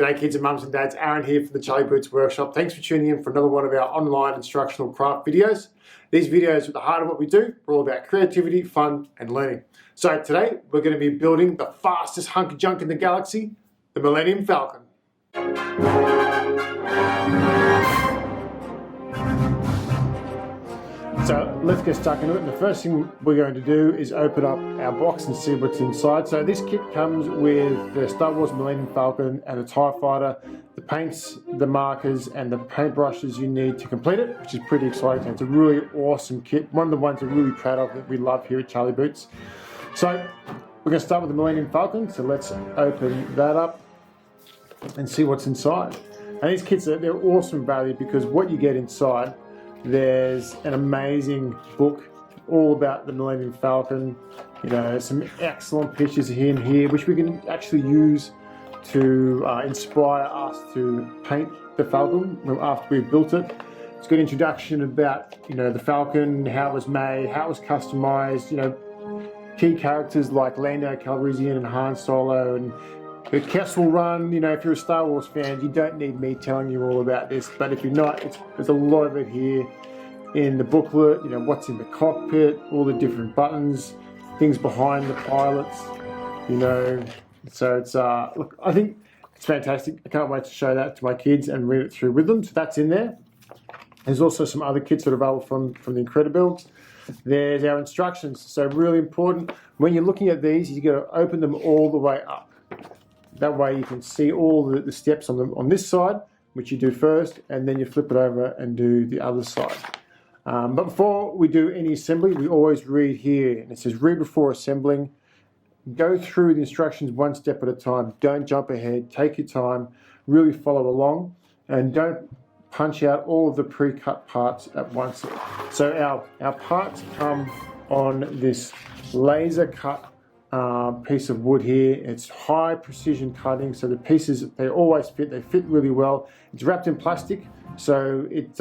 G'day kids and mums and dads, Aaron here from the Charlie Boots Workshop. Thanks for tuning in for another one of our online instructional craft videos. These videos are at the heart of what we do. We're all about creativity, fun and learning. So today we're going to be building the fastest hunk of junk in the galaxy, the Millenium Falcon. So let's get stuck into it. And the first thing we're going to do is open up our box and see what's inside. So this kit comes with the Star Wars Millenium Falcon and the TIE Fighter, the paints, the markers and the paintbrushes you need to complete it, which is pretty exciting. It's a really awesome kit. One of the ones we're really proud of that we love here at Charlie Boots. So we're going to start with the Millenium Falcon. So let's open that up and see what's inside. And these kits, they're awesome value because what you get inside, there's an amazing book all about the Millenium Falcon. You know, some excellent pictures here, which we can actually use to inspire us to paint the Falcon after we've built it. It's got an introduction about, you know, the Falcon, how it was made, how it was customized, you know, key characters like Lando Calrissian and Han Solo and the Kessel Run. You know, if you're a Star Wars fan, you don't need me telling you all about this, but if you're not, there's a lot of it here in the booklet. You know, what's in the cockpit, all the different buttons, things behind the pilots, you know. So it's, look, I think it's fantastic. I can't wait to show that to my kids and read it through with them. So that's in there. There's also some other kits that are available from the Incredibuilds. There's our instructions. So really important, when you're looking at these, you've got to open them all the way up. That way you can see all the steps on this side, which you do first, and then you flip it over and do the other side. But before we do any assembly, we always read here, and it says read before assembling. Go through the instructions one step at a time. Don't jump ahead. Take your time. Really follow along, and don't punch out all of the pre-cut parts at once. So our parts come on this laser cut piece of wood here. It's high precision cutting, so the pieces, they always fit. They fit really well. It's wrapped in plastic, so it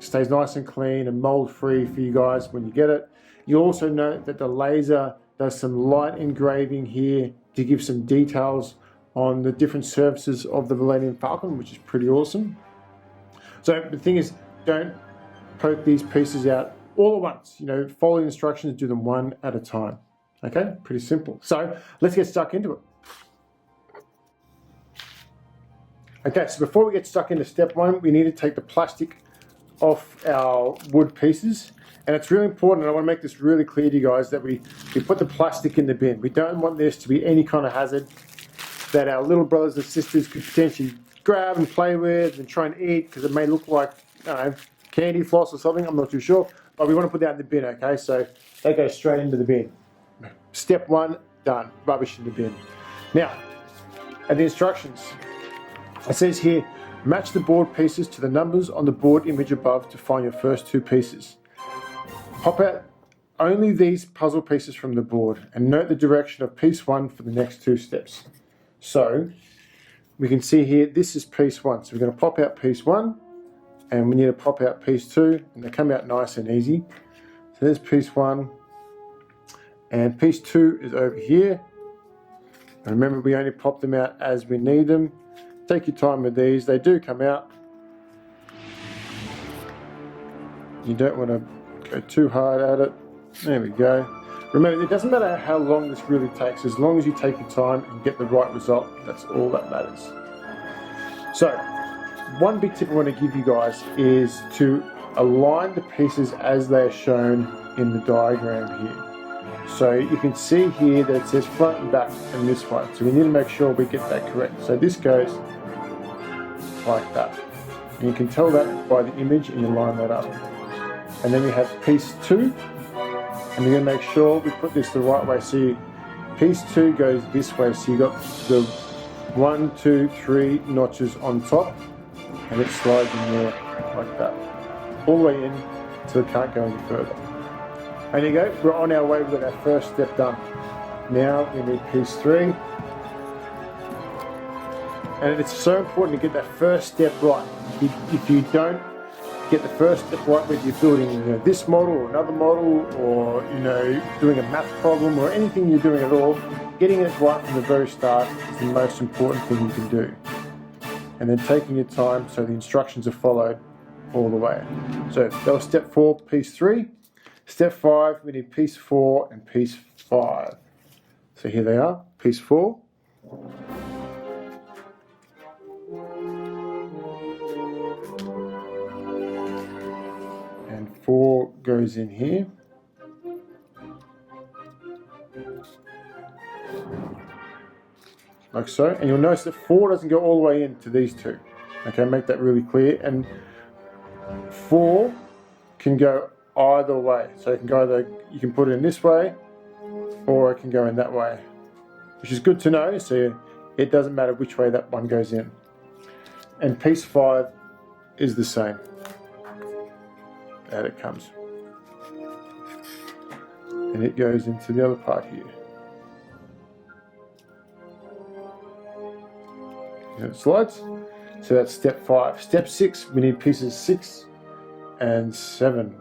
stays nice and clean and mold free for you guys when you get it. You also note that the laser does some light engraving here to give some details on the different surfaces of the Millenium Falcon, which is pretty awesome. So the thing is, don't poke these pieces out all at once. You know, follow the instructions, do them one at a time. Okay, pretty simple. So let's get stuck into it. Okay, so before we get stuck into step one, we need to take the plastic off our wood pieces. And it's really important, and I want to make this really clear to you guys, that we put the plastic in the bin. We don't want this to be any kind of hazard that our little brothers and sisters could potentially grab and play with and try and eat, because it may look like, I don't know, candy floss or something, I'm not too sure. But we want to put that in the bin, okay? So they go straight into the bin. Step one, done. Rubbish in the bin. Now, at the instructions, it says here, match the board pieces to the numbers on the board image above to find your first two pieces. Pop out only these puzzle pieces from the board and note the direction of piece one for the next two steps. So, we can see here, this is piece one. So we're going to pop out piece one, and we need to pop out piece two, and they come out nice and easy. So there's piece one. And piece two is over here. And remember, we only pop them out as we need them. Take your time with these. They do come out. You don't want to go too hard at it. There we go. Remember, it doesn't matter how long this really takes. As long as you take your time and get the right result, that's all that matters. So, one big tip I want to give you guys is to align the pieces as they are shown in the diagram here. So you can see here that it says front and back in this one. So we need to make sure we get that correct. So this goes like that. And you can tell that by the image and you line that up. And then we have piece two. And we're going to make sure we put this the right way. So piece two goes this way. So you got the 1, 2, 3 notches on top. And it slides in there like that. All the way in so it can't go any further. And there you go, we're on our way, we've got our first step done. Now we need piece three. And it's so important to get that first step right. If you don't get the first step right, whether you're building, you know, this model or another model, or, you know, doing a math problem or anything you're doing at all, getting it right from the very start is the most important thing you can do. and then taking your time so the instructions are followed all the way. So that was step 4, piece 3. Step 5, we need piece 4 and piece 5. So here they are, piece 4. And 4 goes in here. Like so, and you'll notice that 4 doesn't go all the way into these two. Okay, make that really clear. And 4 can go either way. So you can put it in this way, or it can go in that way, which is good to know. So it doesn't matter which way that one goes in. And piece 5 is the same. Out it comes, and it goes into the other part here. It slides. So that's step 5. Step 6, we need pieces 6 and 7.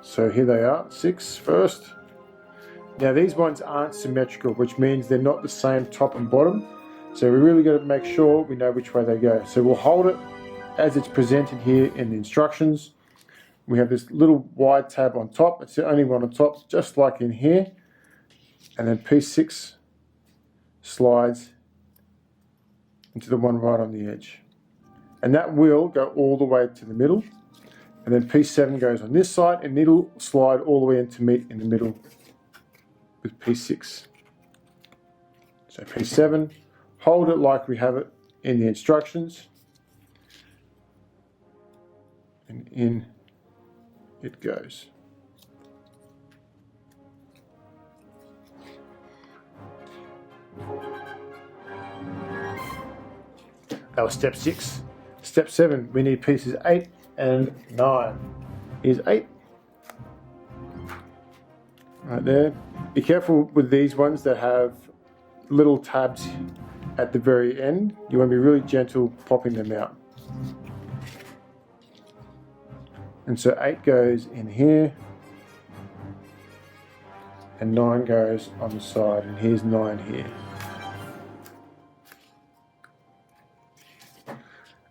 So here they are, 6 first. Now these ones aren't symmetrical, which means they're not the same top and bottom. So we really got to make sure we know which way they go. So we'll hold it as it's presented here in the instructions. We have this little wide tab on top. It's the only one on top, just like in here. And then piece 6 slides into the one right on the edge. And that will go all the way to the middle. And then piece 7 goes on this side, and it'll slide all the way in to meet in the middle with piece 6. So piece 7, hold it like we have it in the instructions. And in it goes. That was step 6. Step 7, we need pieces 8 and 9. Here's 8. Right there. Be careful with these ones that have little tabs at the very end. You want to be really gentle popping them out. And so 8 goes in here, and 9 goes on the side, and here's 9 here.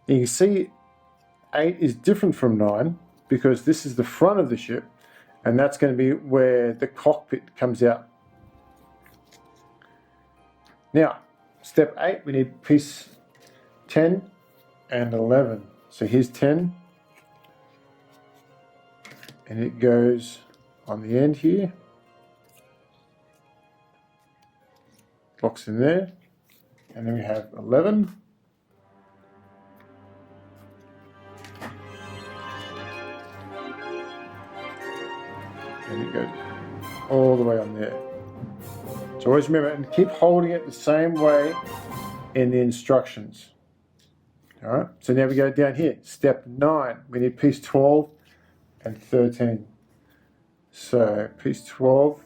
You can see 8 is different from 9 because this is the front of the ship, and that's going to be where the cockpit comes out. Now, step 8, we need piece 10 and 11. So here's 10, and it goes on the end here, locks in there, and then we have 11. And it goes all the way on there. So always remember, and keep holding it the same way in the instructions. All right, so now we go down here. Step 9, we need piece 12 and 13. So piece 12,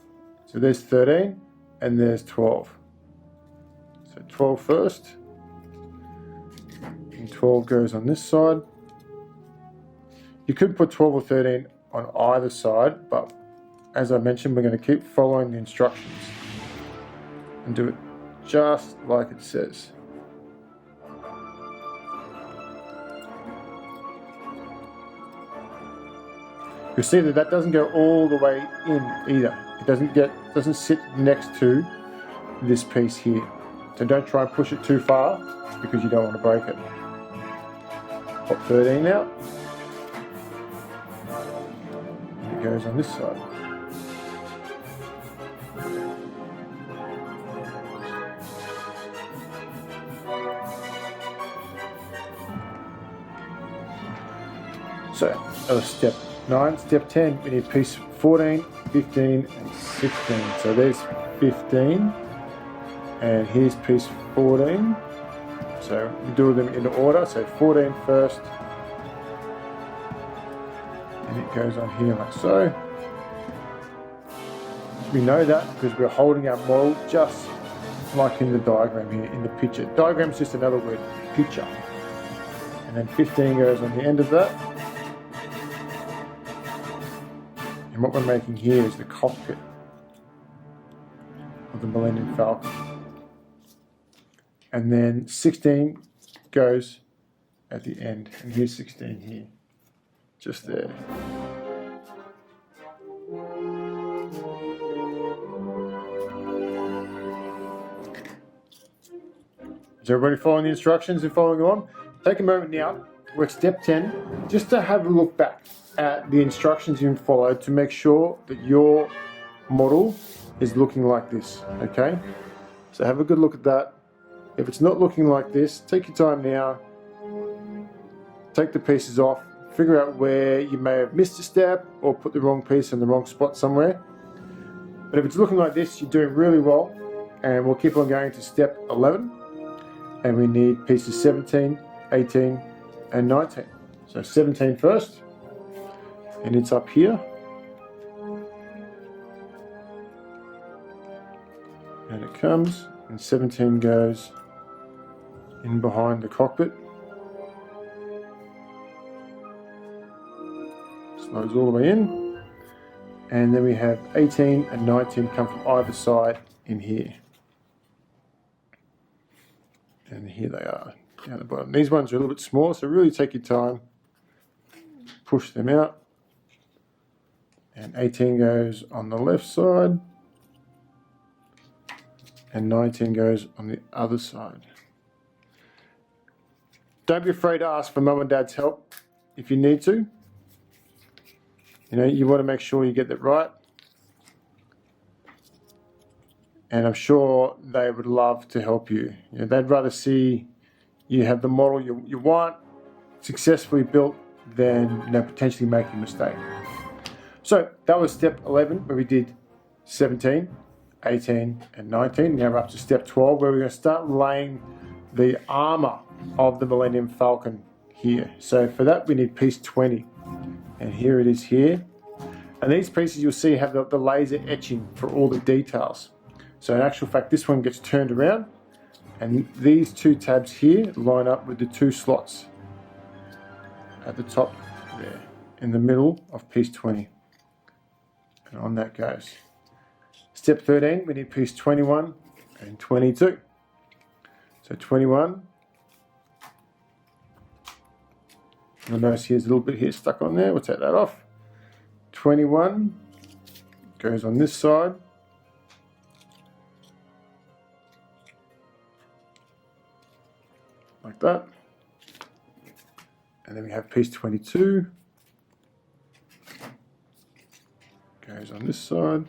so there's 13 and there's 12. So 12 first, and 12 goes on this side. You could put 12 or 13 on either side, but as I mentioned, we're going to keep following the instructions and do it just like it says. You'll see that that doesn't go all the way in either. It doesn't sit next to this piece here. So don't try and push it too far because you don't want to break it. Pop 13 out. It goes on this side. So that was step 9. Step 10, we need piece 14, 15 and 16. So there's 15 and here's piece 14. So we do them in order. So 14 first, and it goes on here like so. We know that because we're holding our model just like in the diagram here, in the picture. Diagram is just another word, picture. And then 15 goes on the end of that. And what we're making here is the cockpit of the Millenium Falcon. And then 16 goes at the end, and here's 16 here, just there. Is everybody following the instructions and following along? Take a moment now, we're at step 10, just to have a look back at the instructions you followed to make sure that your model is looking like this, okay? So have a good look at that. If it's not looking like this, take your time now, take the pieces off, figure out where you may have missed a step or put the wrong piece in the wrong spot somewhere. But if it's looking like this, you're doing really well, and we'll keep on going to step 11, and we need pieces 17, 18, and 19. So 17 first, and it's up here. And it comes, and 17 goes in behind the cockpit. Slows all the way in. And then we have 18 and 19 come from either side in here. And here they are, down the bottom. These ones are a little bit smaller, so really take your time. Push them out. And 18 goes on the left side. And 19 goes on the other side. Don't be afraid to ask for mum and dad's help if you need to. You know, you want to make sure you get that right. And I'm sure they would love to help you. You know, they'd rather see you have the model you want successfully built than, you know, potentially making a mistake. So that was step 11, where we did 17, 18, and 19. Now we're up to step 12, where we're going to start laying the armor of the Millenium Falcon here. So for that we need piece 20, and here it is here. And these pieces you'll see have the laser etching for all the details. So in actual fact, this one gets turned around, and these two tabs here line up with the two slots at the top there, in the middle of piece 20. And on that goes. Step 13, we need piece 21 and 22. So 21, you'll notice here's a little bit here stuck on there, we'll take that off. 21 goes on this side. Like that. And then we have piece 22. Goes on this side.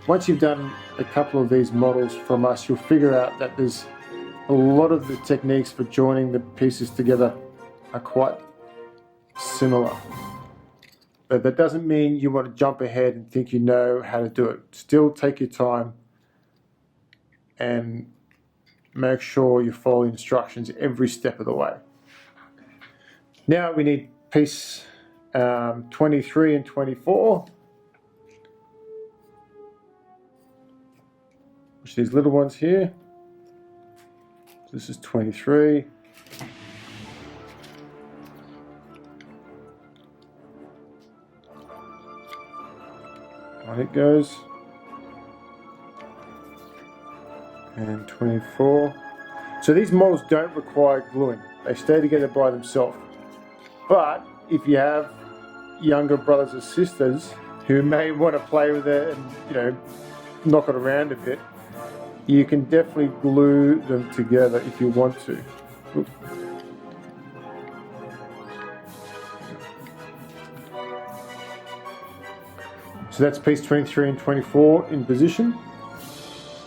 Once you've done a couple of these models from us, you'll figure out that there's a lot of the techniques for joining the pieces together are quite similar. But that doesn't mean you want to jump ahead and think you know how to do it. Still take your time and make sure you follow instructions every step of the way. Now we need piece 23 and 24, which are these little ones here. So this is 23. On it goes. And 24. So these models don't require gluing. They stay together by themselves. But if you have younger brothers or sisters who may want to play with it and, you know, knock it around a bit, you can definitely glue them together if you want to. Oop. So that's piece 23 and 24 in position.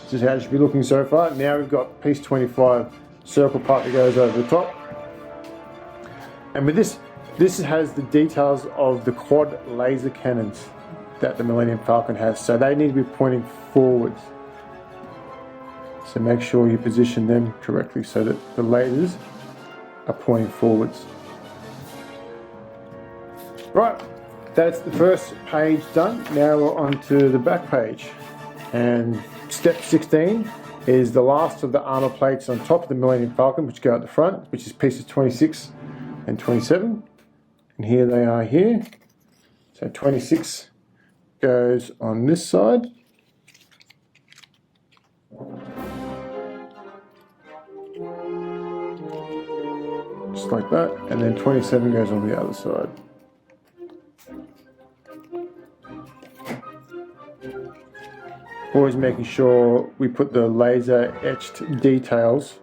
This is how it should be looking so far. Now we've got piece 25, circle part that goes over the top. And with this has the details of the quad laser cannons that the Millenium Falcon has. So they need to be pointing forwards. So make sure you position them correctly so that the lasers are pointing forwards. Right, that's the first page done. Now we're on to the back page. And step 16 is the last of the armor plates on top of the Millenium Falcon, which go at the front, which is pieces 26 and 27. And here they are here. So 26 goes on this side. just like that, and then 27 goes on the other side. Always making sure we put the laser etched details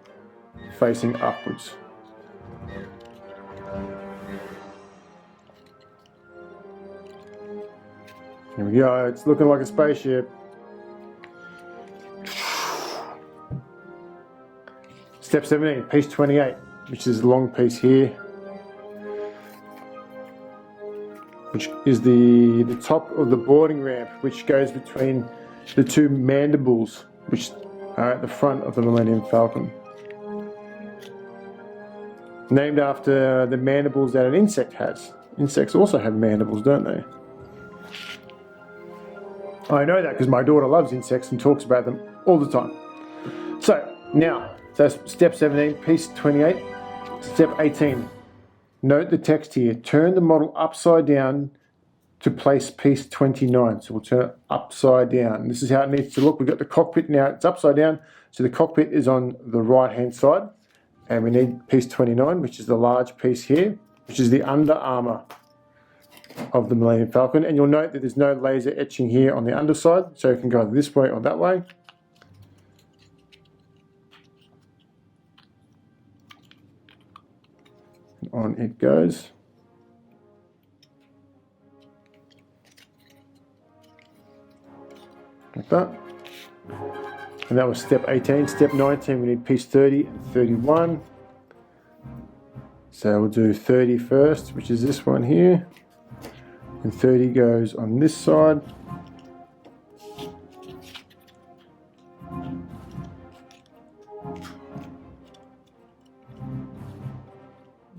facing upwards. Here we go, it's looking like a spaceship. Step 17, piece 28, which is the long piece here, which is the top of the boarding ramp, which goes between the two mandibles, which are at the front of the Millenium Falcon. Named after the mandibles that an insect has. Insects also have mandibles, don't they? I know that because my daughter loves insects and talks about them all the time. So, now, that's step 17, piece 28. Step 18, note the text here. Turn the model upside down to place piece 29. So we'll turn it upside down. This is how it needs to look. We've got the cockpit now, it's upside down. So the cockpit is on the right hand side. And we need piece 29, which is the large piece here, which is the under armour of the Millenium Falcon. And you'll note that there's no laser etching here on the underside. So it can go either this way or that way. And on it goes. Like that. And that was step 18. Step 19, we need piece 30 and 31. So we'll do 30 first, which is this one here. And 30 goes on this side.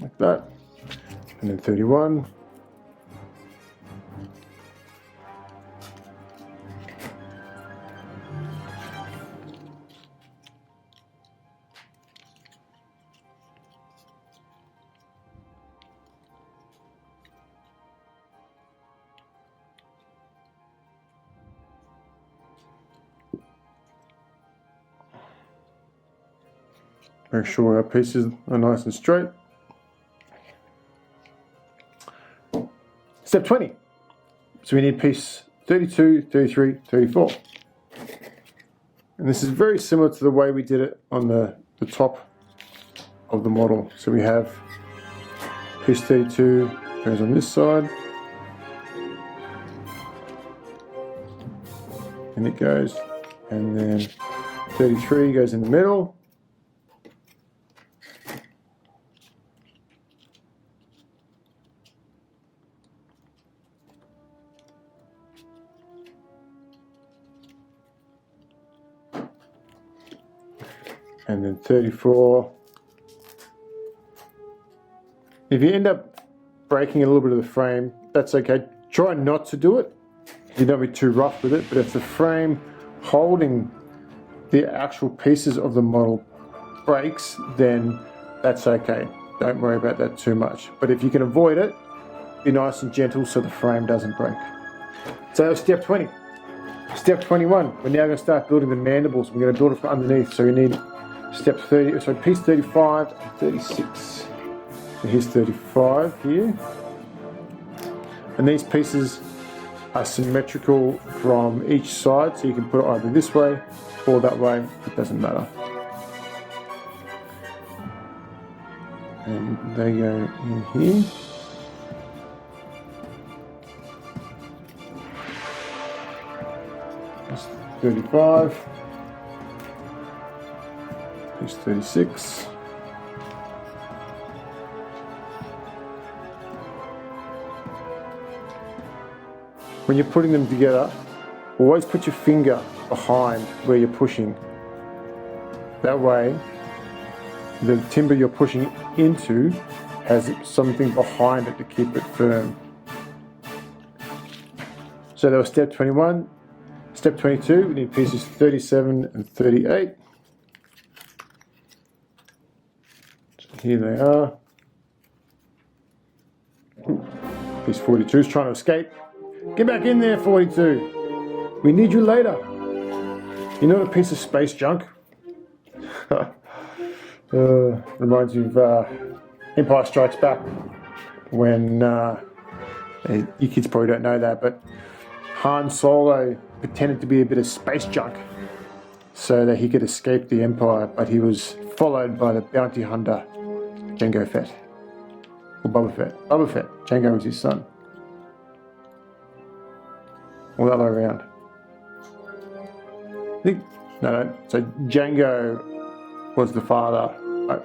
Like that. And then 31. Make sure our pieces are nice and straight. Step 20. So we need piece 32, 33, 34. And this is very similar to the way we did it on the top of the model. So we have piece 32 goes on this side. And it goes. And then 33 goes in the middle. And then 34. If you end up breaking a little bit of the frame, that's okay. Try not to do it. You don't be too rough with it, but if the frame holding the actual pieces of the model breaks, then that's okay. Don't worry about that too much. But if you can avoid it, be nice and gentle so the frame doesn't break. So that was step 20. Step 21, we're now going to start building the mandibles. We're going to build it from underneath, so we need step 30, so piece 35 and 36. So here's 35 here. And these pieces are symmetrical from each side, so you can put it either this way or that way, it doesn't matter. And they go in here. That's 35. Piece 36. When you're putting them together, always put your finger behind where you're pushing. That way, the timber you're pushing into has something behind it to keep it firm. So that was step 21. Step 22, we need pieces 37 and 38. So here they are. Piece 42 is trying to escape. Get back in there, 42. We need you later. You're not a piece of space junk. Reminds you of Empire Strikes Back, when you kids probably don't know that, but Han Solo pretended to be a bit of space junk so that he could escape the Empire, but he was followed by the bounty hunter Jango Fett, or Boba Fett. Boba Fett. Jango was his son. Or the other way around. I think, no. So Jango was the father,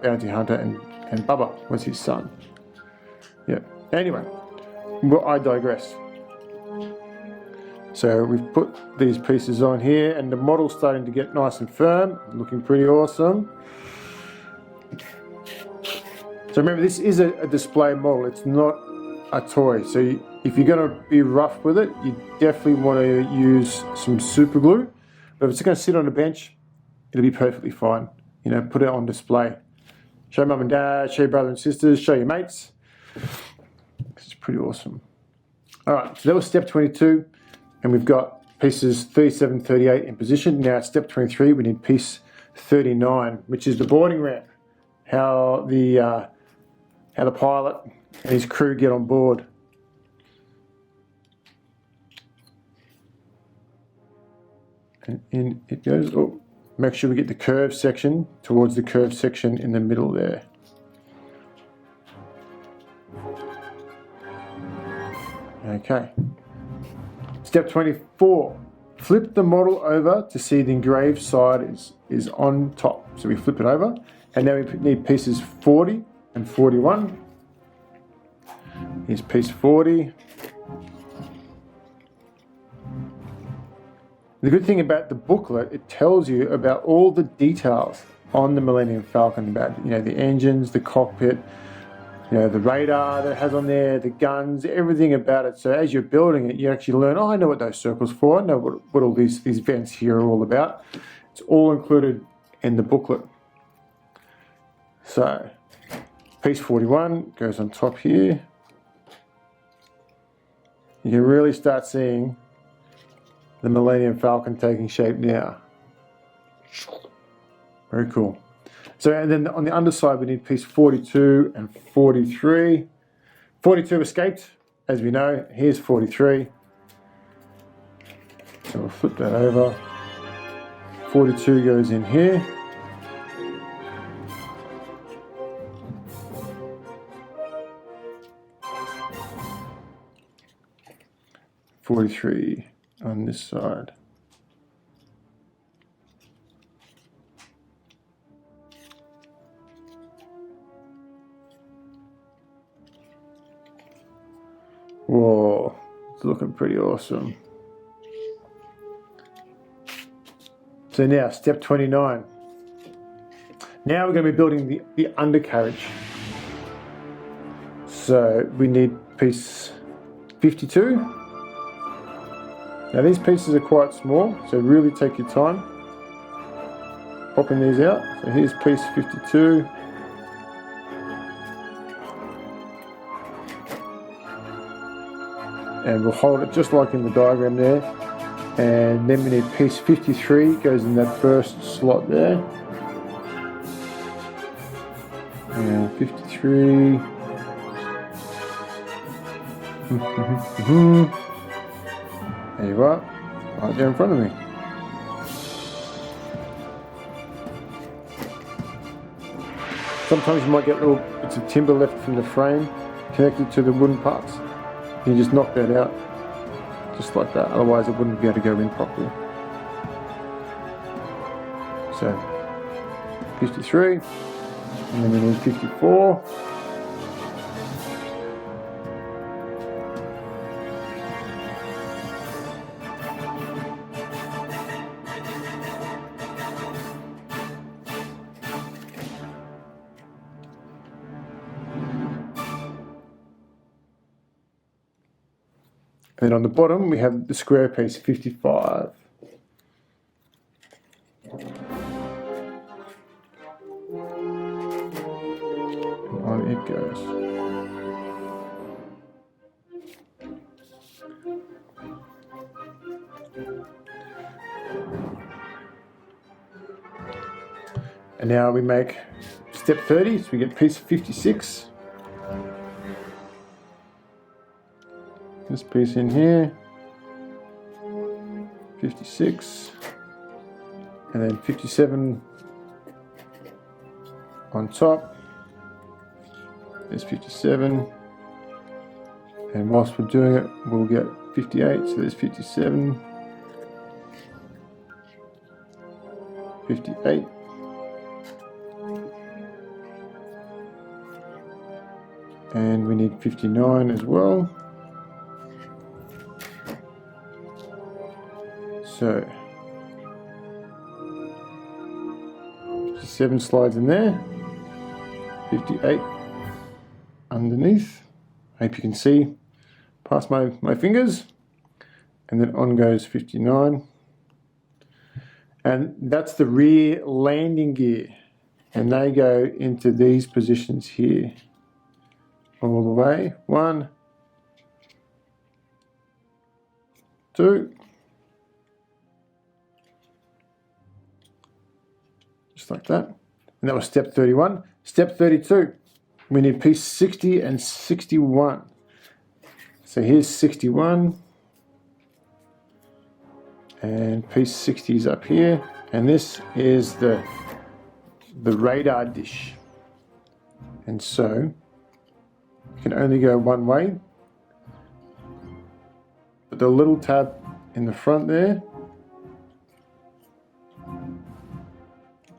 bounty hunter, and Bubba was his son. Yeah. Anyway, well, I digress. So we've put these pieces on here, and the model's starting to get nice and firm, looking pretty awesome. So remember, this is a display model. It's not a toy. So if you're going to be rough with it, you definitely want to use some super glue. But if it's going to sit on a bench, it'll be perfectly fine. You know, put it on display. Show mum and dad, show your brother and sisters, show your mates. It's pretty awesome. All right, so that was step 22, and we've got pieces 37, 38 in position. Now at step 23, we need piece 39, which is the boarding ramp. How the pilot and his crew get on board. And in it goes. Oh, make sure we get the curved section towards the curved section in the middle there. Okay. Step 24. Flip the model over to see the engraved side is on top. So we flip it over, and now we need pieces 40 and 41. Here's piece 40. The good thing about the booklet, it tells you about all the details on the Millenium Falcon, about, you know, the engines, the cockpit, you know, the radar that it has on there, the guns, everything about it. So as you're building it, you actually learn, oh, I know what those circles for, I know what all these vents here are all about. It's all included in the booklet. So piece 41 goes on top here. You can really start seeing the Millenium Falcon taking shape now. Very cool. So, and then on the underside, we need piece 42 and 43. 42 escaped, as we know. Here's 43. So we'll flip that over. 42 goes in here. .43 on this side. Whoa, it's looking pretty awesome. So now, step 29. Now we're going to be building the undercarriage. So we need piece 52. Now these pieces are quite small, so really take your time popping these out. So here's piece 52. And we'll hold it just like in the diagram there. And then we need piece 53, goes in that first slot there. And 53. There you are, right there in front of me. Sometimes you might get little bits of timber left from the frame connected to the wooden parts. You just knock that out, just like that, otherwise it wouldn't be able to go in properly. So, 53, and then we need 54. And then on the bottom we have the square piece 55. And on it goes. And now we make step 30, so we get piece 56. this piece in here, 56, and then 57 on top. There's 57, and whilst we're doing it, we'll get 58, so there's 57, 58, and we need 59 as well. So 7 slides in there, 58 underneath. Hope you can see past my fingers, and then on goes 59, and that's the rear landing gear, and they go into these positions here all the way. 1, 2, just like that, and that was step 31. Step 32, we need piece 60 and 61. So here's 61, and piece 60 is up here, and this is the radar dish, and so you can only go one way, but the little tab in the front there,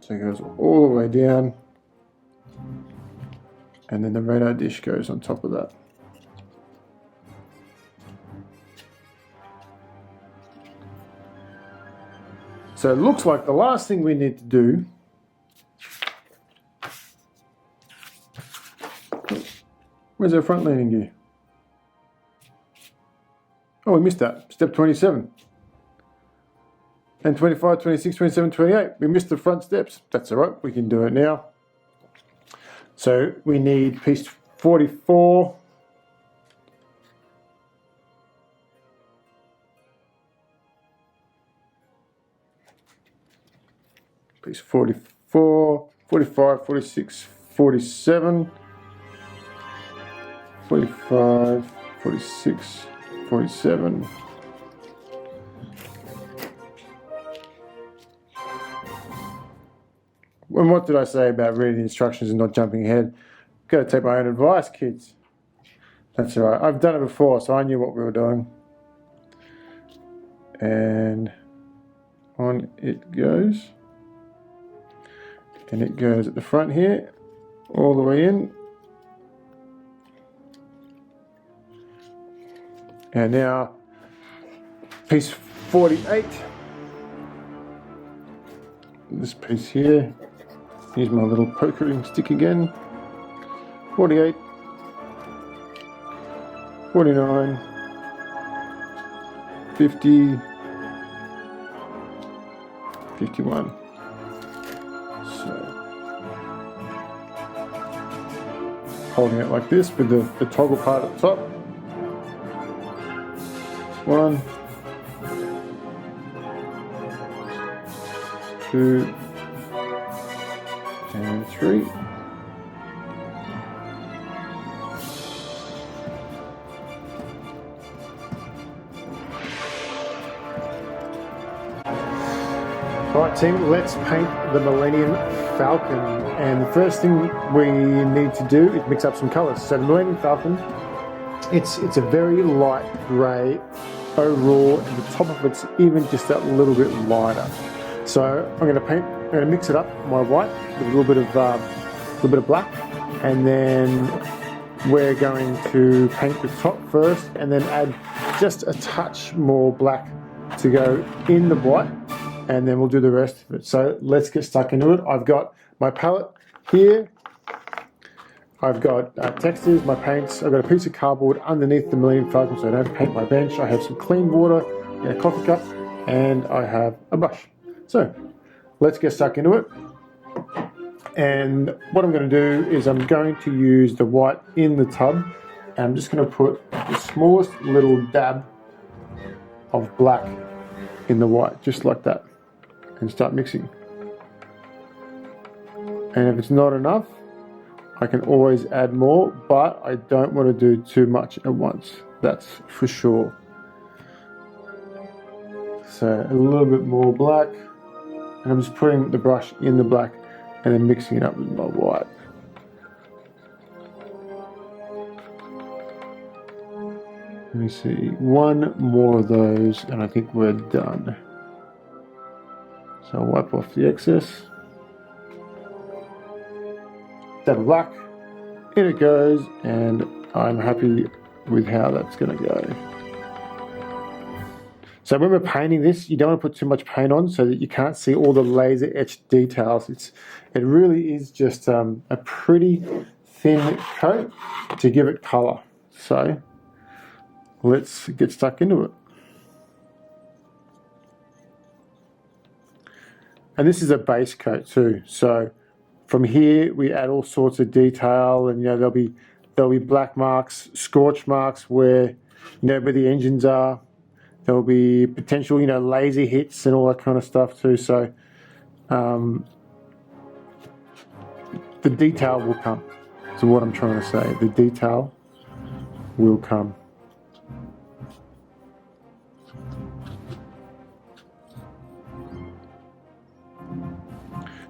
so it goes all the way down, and then the radar dish goes on top of that. So it looks like the last thing we need to do where's our front landing gear? Oh, we missed that. Step 27. And 25, 26, 27, 28. We missed the front steps. That's all right. We can do it now. So we need piece 44. Piece 44, 45, 46, 47. 45, 46, 47. And what did I say about reading the instructions and not jumping ahead? Got to take my own advice, kids. That's all right. I've done it before, so I knew what we were doing. And on it goes. And it goes at the front here, all the way in. And now, piece 48. This piece here. Here's my little pokering stick again. 48. 49. 50. 51. Holding it like this with the toggle part at the top. 1, 2, and 3. Alright team, let's paint the Millenium Falcon, and the first thing we need to do is mix up some colours. So the Millenium Falcon, it's a very light grey overall, and the top of it's even just that little bit lighter. So I'm going to mix it up, my white with a little bit of black, and then we're going to paint the top first, and then add just a touch more black to go in the white, and then we'll do the rest of it. So let's get stuck into it. I've got my palette here. I've got textures, my paints. I've got a piece of cardboard underneath the Millenium Falcon so I don't paint my bench. I have some clean water in a coffee cup, and I have a brush. So let's get stuck into it. And what I'm going to do is I'm going to use the white in the tub, and I'm just going to put the smallest little dab of black in the white, just like that, and start mixing. And if it's not enough, I can always add more, but I don't want to do too much at once. That's for sure. So a little bit more black, and I'm just putting the brush in the black and then mixing it up with my white. Let me see, one more of those and I think we're done. So I'll wipe off the excess. That black, in it goes, and I'm happy with how that's going to go. So when we're painting this, you don't want to put too much paint on so that you can't see all the laser etched details. It really is just a pretty thin coat to give it color. So let's get stuck into it. And this is a base coat too. So from here we add all sorts of detail, and there'll be black marks, scorch marks where where the engines are. There'll be potential laser hits and all that kind of stuff too. So the detail will come. So what I'm trying to say, the detail will come.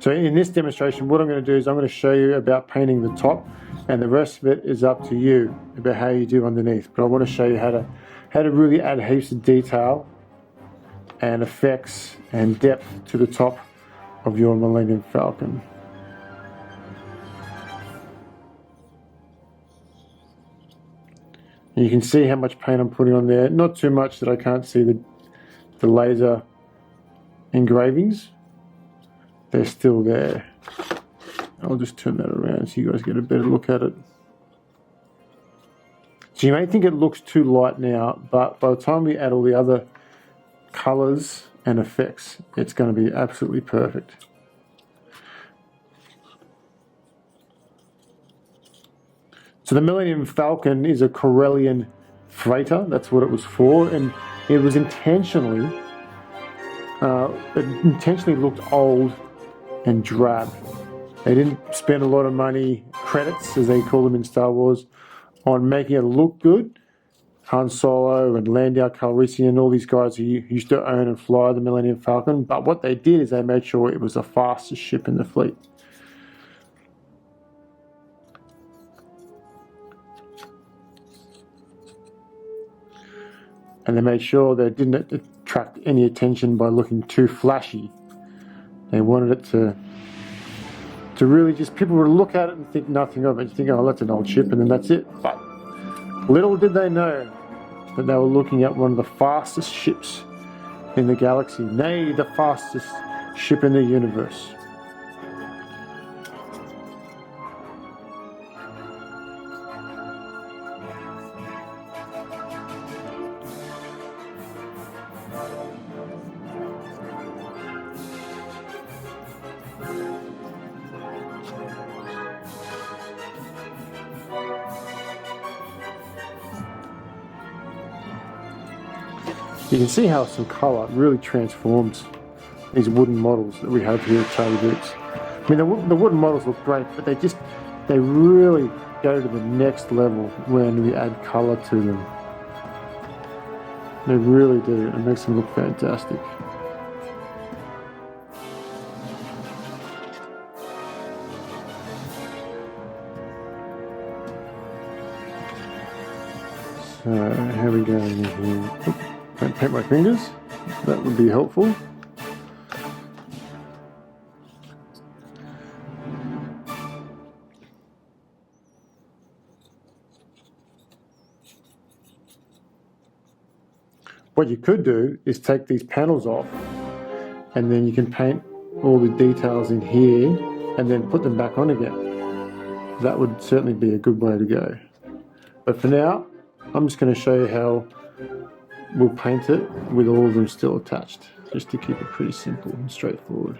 So in this demonstration, what I'm going to do is I'm going to show you about painting the top, and the rest of it is up to you about how you do underneath. But I want to show you how to really add heaps of detail and effects and depth to the top of your Millenium Falcon. And you can see how much paint I'm putting on there. Not too much that I can't see the laser engravings. They're still there. I'll just turn that around so you guys get a better look at it. So you may think it looks too light now, but by the time we add all the other colors and effects, it's going to be absolutely perfect. So the Millenium Falcon is a Corellian freighter. That's what it was for, and it was intentionally looked old and drab. They didn't spend a lot of money, credits as they call them in Star Wars, on making it look good. Han Solo and Lando Calrissian and all these guys who used to own and fly the Millenium Falcon, but what they did is they made sure it was the fastest ship in the fleet. And they made sure that it didn't attract any attention by looking too flashy. They wanted it to really just, people would look at it and think nothing of it. You think, oh, that's an old ship, and then that's it. But little did they know that they were looking at one of the fastest ships in the galaxy, nay, the fastest ship in the universe. You can see how some colour really transforms these wooden models that we have here at Charlie Boots. I mean, the wooden models look great, but they really go to the next level when we add colour to them. They really do. It makes them look fantastic. So, how are we going here? Don't paint my fingers, that would be helpful. What you could do is take these panels off, and then you can paint all the details in here and then put them back on again. That would certainly be a good way to go. But for now, I'm just going to show you how we'll paint it with all of them still attached, just to keep it pretty simple and straightforward.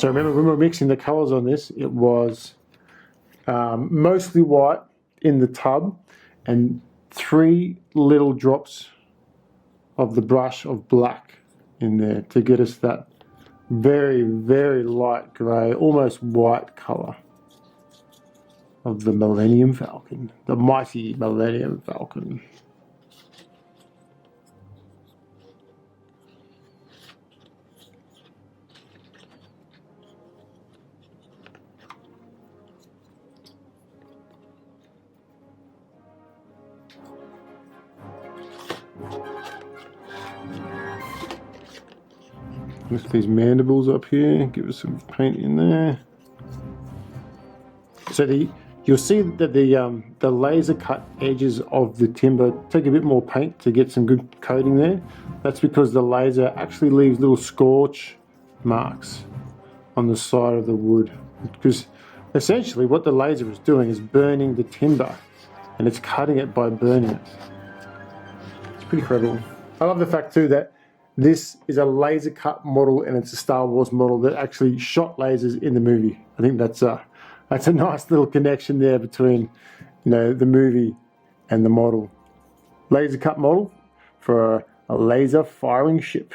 So remember when we were mixing the colours on this, it was mostly white in the tub and 3 little drops of the brush of black in there to get us that very, very light grey, almost white colour of the Millenium Falcon, the mighty Millenium Falcon. Lift these mandibles up here, give us some paint in there. So you'll see that the laser cut edges of the timber take a bit more paint to get some good coating there. That's because the laser actually leaves little scorch marks on the side of the wood. Because essentially what the laser is doing is burning the timber, and it's cutting it by burning it. It's pretty incredible. I love the fact too that this is a laser cut model and it's a Star Wars model that actually shot lasers in the movie. I think that's a nice little connection there between, you know, the movie and the model. Laser cut model for a laser firing ship.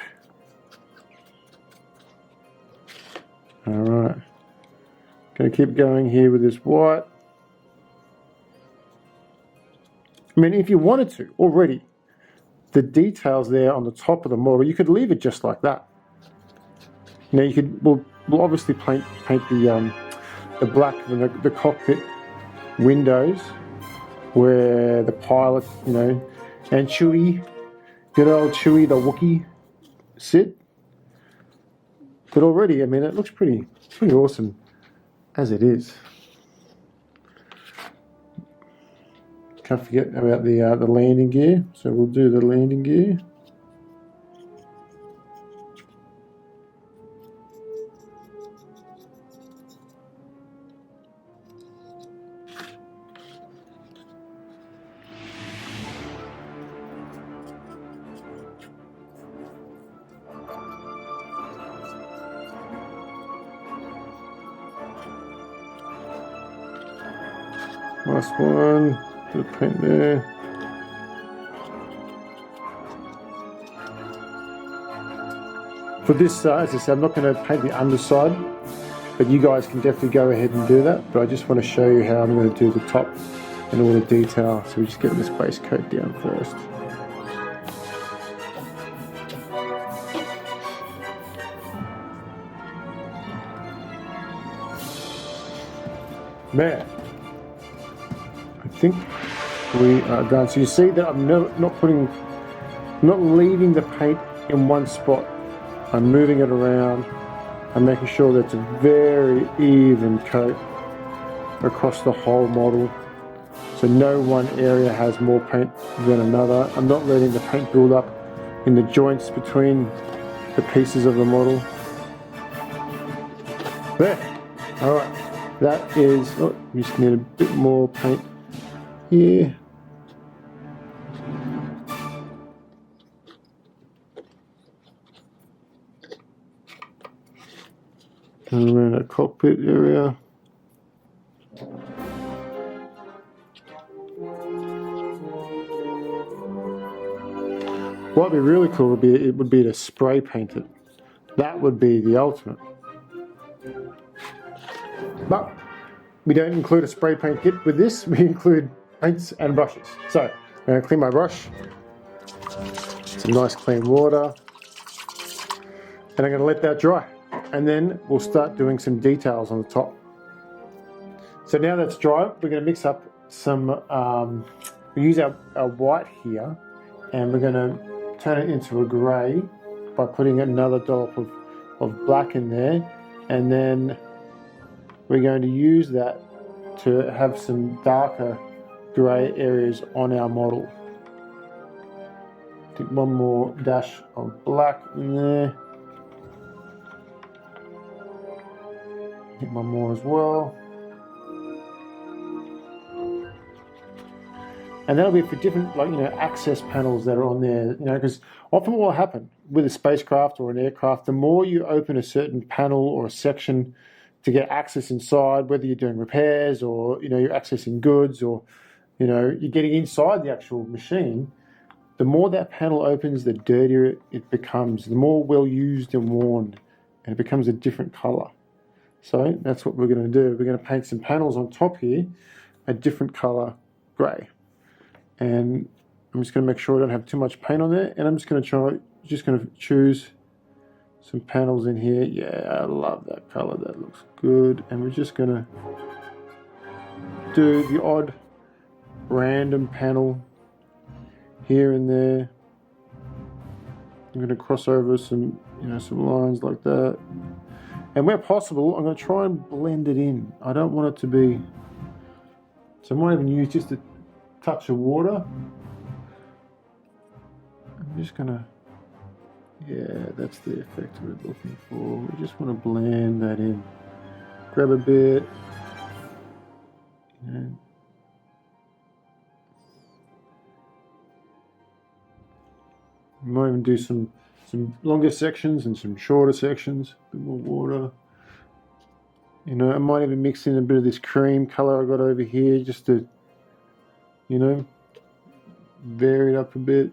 All right, gonna keep going here with this white. I mean, if you wanted to already, the details there on the top of the model, you could leave it just like that. You know, you could, we'll obviously paint the black of the cockpit windows where the pilot, you know, and Chewie, good old Chewie, the Wookiee, sit. But already, I mean, it looks pretty awesome as it is. Can't forget about the landing gear, so we'll do the landing gear. Last one, put a paint there. For this, as I said, I'm not going to paint the underside, but you guys can definitely go ahead and do that. But I just want to show you how I'm going to do the top and all the detail. So we just get this base coat down first. Man, I think we are done. So you see that I'm not leaving the paint in one spot. I'm moving it around. I'm making sure that it's a very even coat across the whole model. So no one area has more paint than another. I'm not letting the paint build up in the joints between the pieces of the model. There. All right. That is, oh, you just need a bit more paint here. And around that cockpit area. What would be really cool would be to spray paint it. That would be the ultimate. But we don't include a spray paint kit with this. We include paints and brushes. So I'm going to clean my brush. Some nice clean water. And I'm going to let that dry. And then we'll start doing some details on the top. So now that's dry, we're going to mix up some, we use our white here, and we're going to turn it into a grey by putting another dollop of black in there. And then we're going to use that to have some darker grey areas on our model. Take one more dash of black in there. Get one more as well. And that'll be for different, like, access panels that are on there, because often what will happen with a spacecraft or an aircraft, the more you open a certain panel or a section to get access inside, whether you're doing repairs or, you're accessing goods or, you're getting inside the actual machine, the more that panel opens, the dirtier it becomes, the more well used and worn, and it becomes a different color. So that's what we're going to do. We're going to paint some panels on top here, a different color grey. And I'm just going to make sure I don't have too much paint on there, and I'm just going to choose some panels in here. Yeah, I love that color, that looks good. And we're just going to do the odd random panel here and there. I'm going to cross over some, some lines like that. And where possible, I'm going to try and blend it in. I don't want it to be, so I might even use just a touch of water. I'm just gonna, yeah, that's the effect we're looking for. We just want to blend that in. Grab a bit. We might even do some longer sections and some shorter sections. A bit more water. I might even mix in a bit of this cream color I got over here just to, vary it up a bit.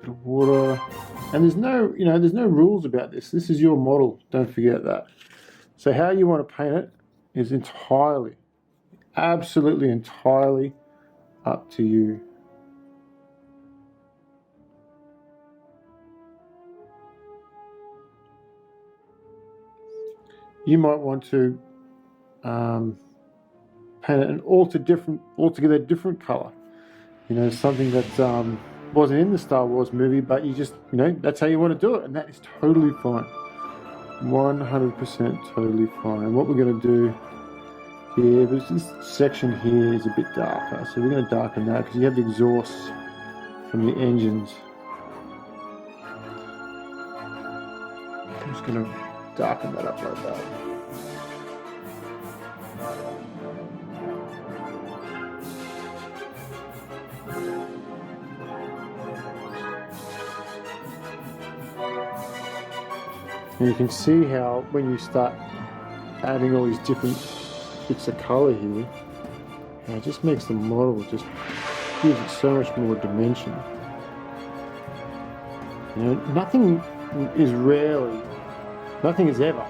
Bit of water. And there's no rules about this. This is your model, don't forget that. So how you want to paint it is entirely, absolutely entirely up to you. You might want to paint it an altogether different color. Something that wasn't in the Star Wars movie, but you just, that's how you want to do it, and that is totally fine. 100% totally fine. What we're going to do here, this section here is a bit darker, so we're going to darken that because you have the exhaust from the engines. I'm just going to darken that up like that. And you can see how when you start adding all these different bits of colour here, it just makes the model, just gives it so much more dimension. Nothing is ever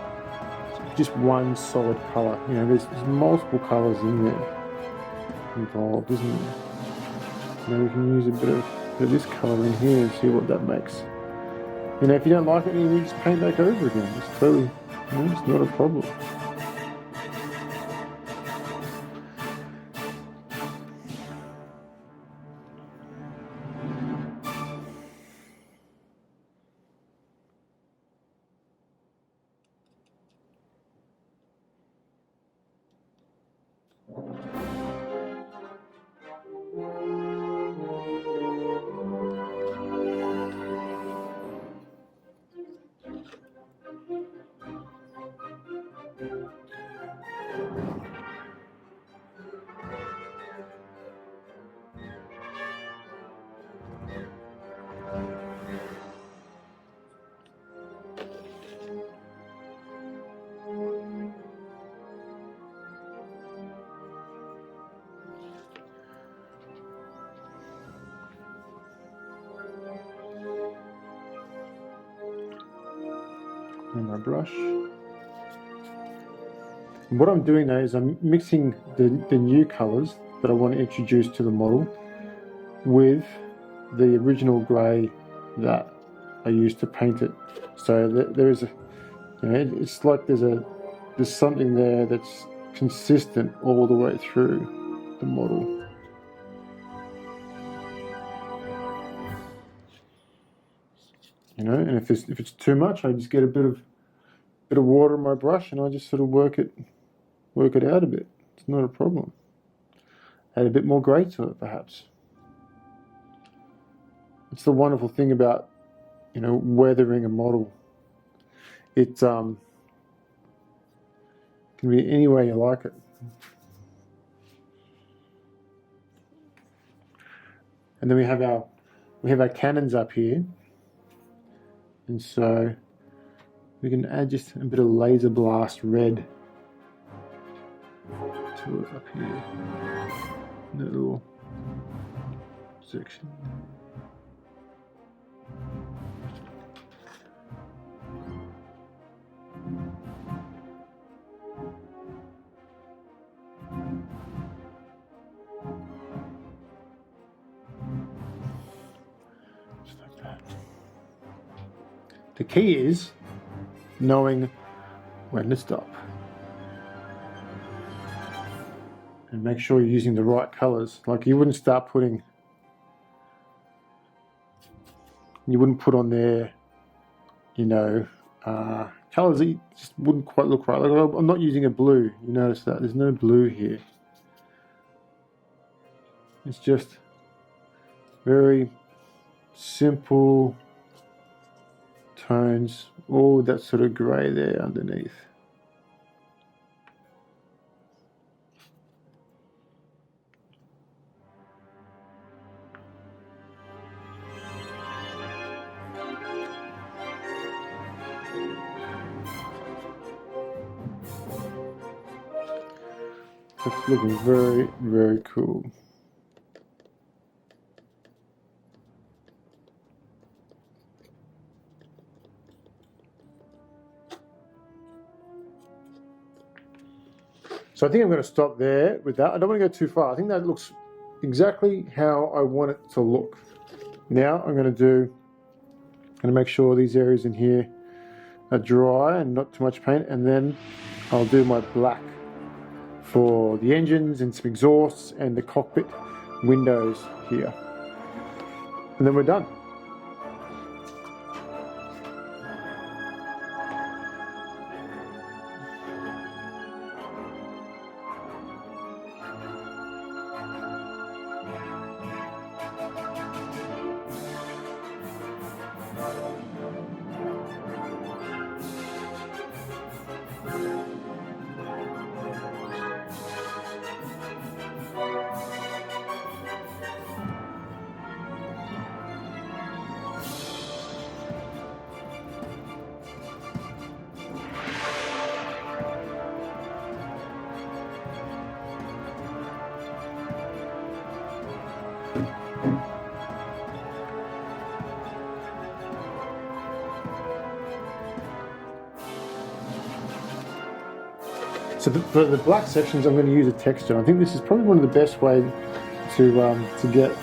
just one solid colour. There's multiple colours in there involved, isn't there? We can use a bit of this colour in here and see what that makes. If you don't like it, you just paint back over again. It's totally, it's not a problem. And my brush. And what I'm doing now is I'm mixing the new colours that I want to introduce to the model with the original grey that I used to paint it. So there is it's like there's something there that's consistent all the way through the model. And if it's too much, I just get a bit of bit of water on my brush and I just sort of work it out a bit. It's not a problem. Add a bit more grey to it, perhaps. It's the wonderful thing about, you know, weathering a model. It can be any way you like it. And then we have our cannons up here, and so we can add just a bit of laser blast red to it up here in that little section. Just like that. The key is knowing when to stop. And make sure you're using the right colors. Like you wouldn't put on there, you know, colors that just wouldn't quite look right. Like I'm not using a blue. You notice that there's no blue here. It's just very simple tones, all that sort of grey there underneath. It's looking very, very cool. So I think I'm going to stop there with that. I don't want to go too far. I think that looks exactly how I want it to look. Now I'm going to make sure these areas in here are dry and not too much paint, and then I'll do my black for the engines and some exhausts and the cockpit windows here. And then we're done. So for the black sections, I'm going to use a texture. I think this is probably one of the best ways to get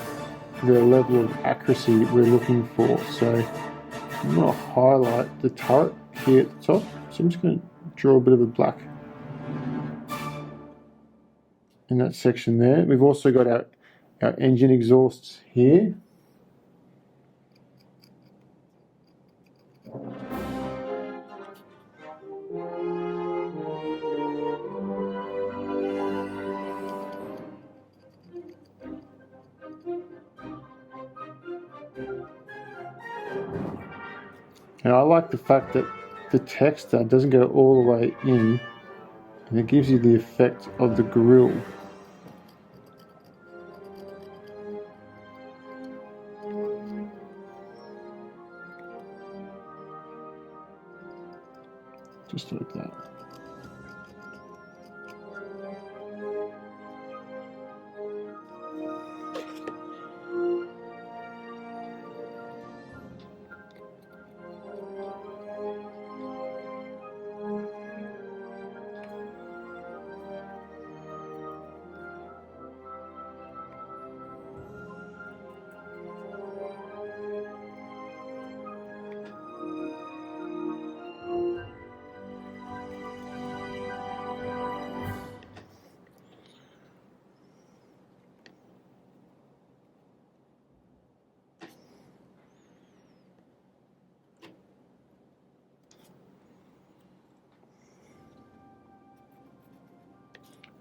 the level of accuracy we're looking for. So I'm going to highlight the turret here at the top. So I'm just going to draw a bit of a black in that section there. We've also got our engine exhausts here. And I like the fact that the texture doesn't go all the way in, and it gives you the effect of the grille. Just like that.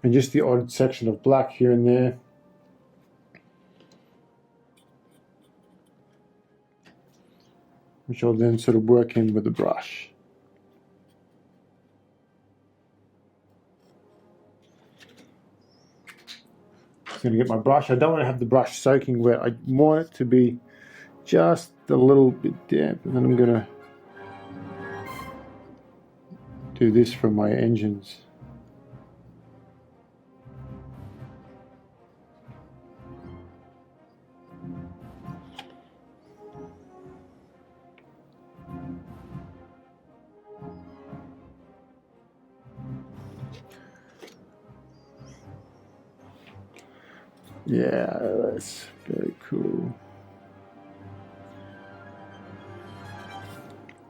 and just the odd section of black here and there. Which I'll then sort of work in with the brush. I'm going to get my brush. I don't want to have the brush soaking wet. I want it to be just a little bit damp, and then I'm going to do this for my engines. Yeah, that's very cool.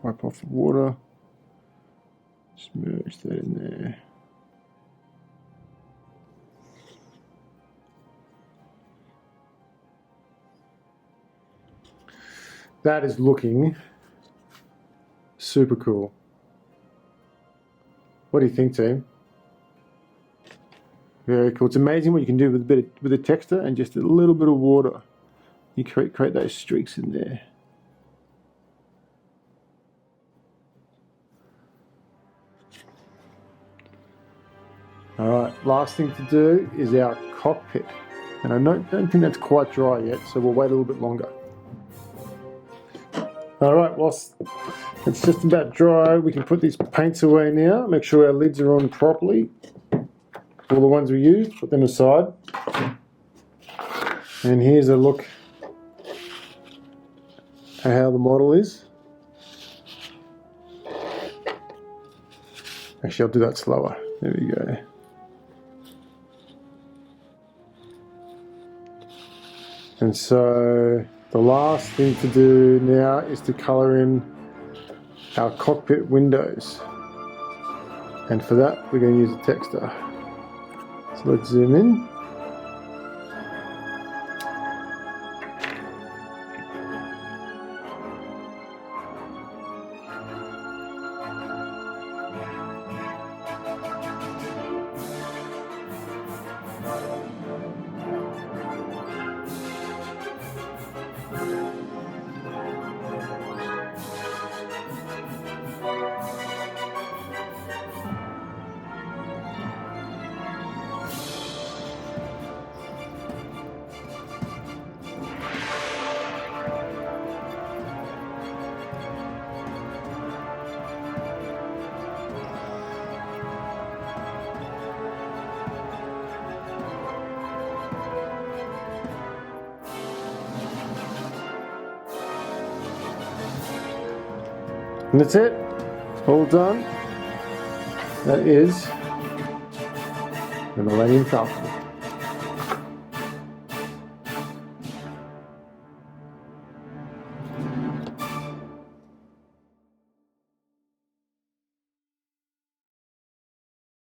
Wipe off the water. Smoosh that in there. That is looking super cool. What do you think, team? Very cool. It's amazing what you can do with a bit with the texture and just a little bit of water. You create those streaks in there. All right, last thing to do is our cockpit. And I don't think that's quite dry yet, so we'll wait a little bit longer. All right, whilst it's just about dry, we can put these paints away now. Make sure our lids are on properly. All the ones we used, put them aside. And here's a look at how the model is. Actually, I'll do that slower. There we go. And so the last thing to do now is to colour in our cockpit windows. And for that, we're going to use a texture. So let's zoom in. And that's it, all done. That is the Millenium Falcon.